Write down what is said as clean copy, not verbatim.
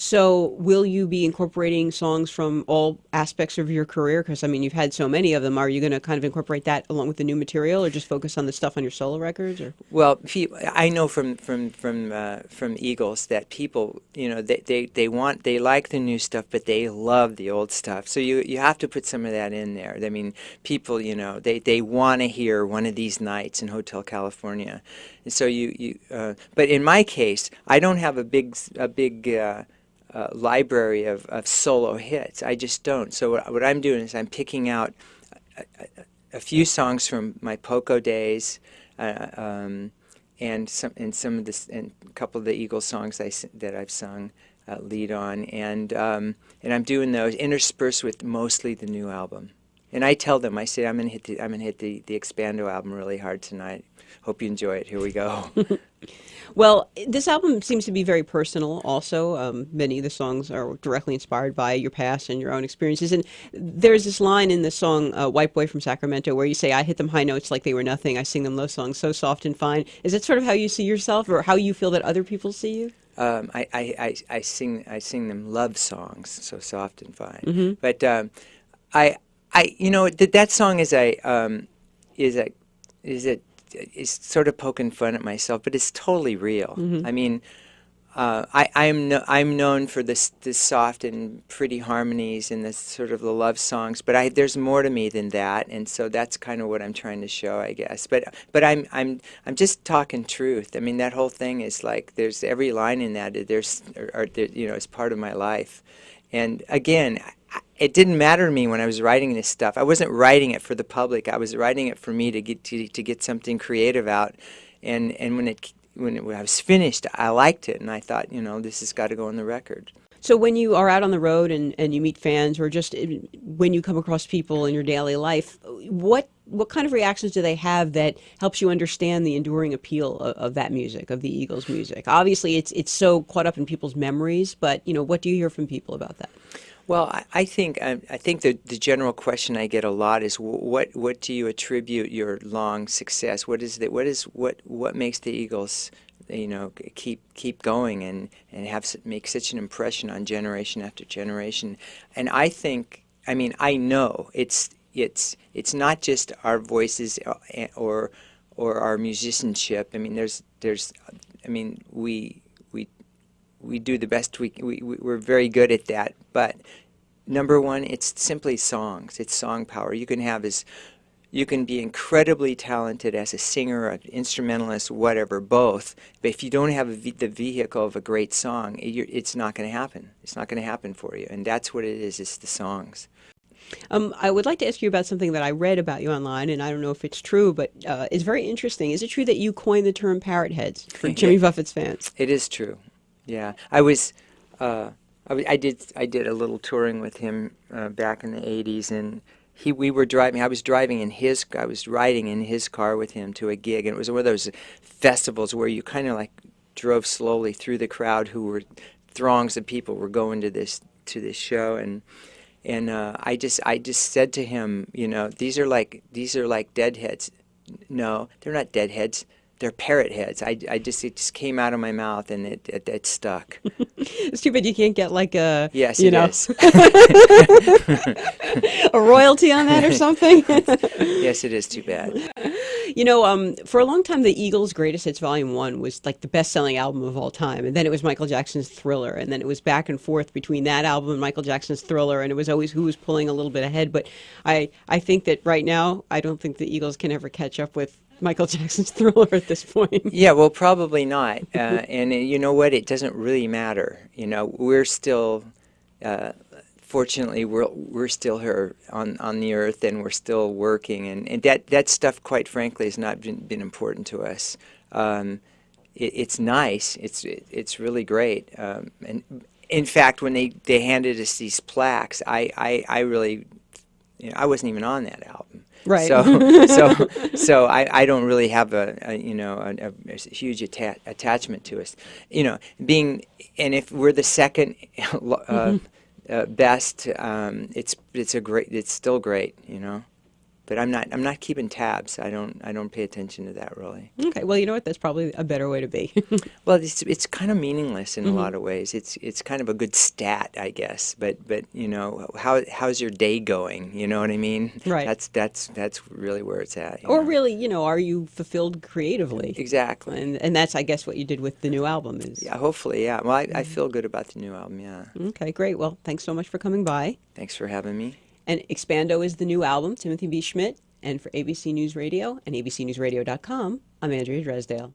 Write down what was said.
So will you be incorporating songs from all aspects of your career? Because, I mean, you've had so many of them. Are you going to kind of incorporate that along with the new material, or just focus on the stuff on your solo records? Or Well, I know from Eagles that people, they like the new stuff, but they love the old stuff. So you have to put some of that in there. I mean, people, they want to hear One of These Nights in Hotel California. And so but in my case, I don't have a big library of solo hits. I just don't. So what I'm doing is I'm picking out a few songs from my Poco days, and some of this, and a couple of the Eagles songs that I've sung lead on, and I'm doing those interspersed with mostly the new album. And I tell them, I say, I'm gonna hit the Expando album really hard tonight. Hope you enjoy it. Here we go. Well, this album seems to be very personal also. Many of the songs are directly inspired by your past and your own experiences. And there's this line in the song White Boy from Sacramento where you say, I hit them high notes like they were nothing. I sing them low songs so soft and fine. Is that sort of how you see yourself, or how you feel that other people see you? I sing them love songs, so soft and fine. Mm-hmm. But that song is sort of poking fun at myself, but it's totally real. Mm-hmm. I mean, I'm known for this soft and pretty harmonies and this sort of the love songs, but there's more to me than that, and so that's kind of what I'm trying to show, I guess. But I'm just talking truth. I mean, that whole thing is like there's every line in that is part of my life, and again, it didn't matter to me when I was writing this stuff. I wasn't writing it for the public. I was writing it for me to get something creative out. And when I was finished, I liked it, and I thought, this has got to go on the record. So when you are out on the road and you meet fans, or just when you come across people in your daily life, what kind of reactions do they have that helps you understand the enduring appeal of that music, of the Eagles music? Obviously, it's so caught up in people's memories, but what do you hear from people about that? Well, I think the general question I get a lot is what do you attribute your long success? What makes the Eagles keep going and make such an impression on generation after generation? And I know it's not just our voices or our musicianship. I mean, we do the best we're very good at that, but number one, it's simply songs. It's song power. You can be incredibly talented as a singer, an instrumentalist, whatever, both, but if you don't have the vehicle of a great song, it's not going to happen. It's not going to happen for you, and that's what it is. It's the songs. I would like to ask you about something that I read about you online, and I don't know if it's true, but it's very interesting. Is it true that you coined the term parrot heads for Jimmy Buffett's fans? It is true. Yeah, I did a little touring with him back in the '80s, and we were driving. I was riding in his car with him to a gig, and it was one of those festivals where you kind of like drove slowly through the crowd, who were throngs of people were going to this show, and I just said to him, these are like deadheads. No, they're not deadheads. They're parrot heads. It just came out of my mouth, and it stuck. It's too bad you can't get like a yes, it is. a royalty on that or something. Yes, it is too bad. For a long time, the Eagles' Greatest Hits Volume 1 was like the best-selling album of all time, and then it was Michael Jackson's Thriller, and then it was back and forth between that album and Michael Jackson's Thriller, and it was always who was pulling a little bit ahead. But I think that right now, I don't think the Eagles can ever catch up with Michael Jackson's Thriller at this point. Yeah, well, probably not. And you know what? It doesn't really matter. We're still, fortunately, we're still here on the earth, and we're still working. And that stuff, quite frankly, has not been important to us. It's nice. It's really great. And in fact, when they handed us these plaques, I really, I wasn't even on that album. Right. So I don't really have a huge attachment to us. And if we're the second best, it's still great. but I'm not keeping tabs. I don't pay attention to that really. Okay, well, you know what? That's probably a better way to be. Well, it's kind of meaningless in a lot of ways. It's kind of a good stat, I guess. But you know, how's your day going? You know what I mean? Right. That's really where it's at. You Or know? really, are you fulfilled creatively? Exactly. And that's, I guess, what you did with the new album is. Yeah, hopefully, yeah. Well, I feel good about the new album. Yeah. Okay, great. Well, thanks so much for coming by. Thanks for having me. And Expando is the new album, Timothy B. Schmit. And for ABC News Radio and abcnewsradio.com, I'm Andrea Dresdale.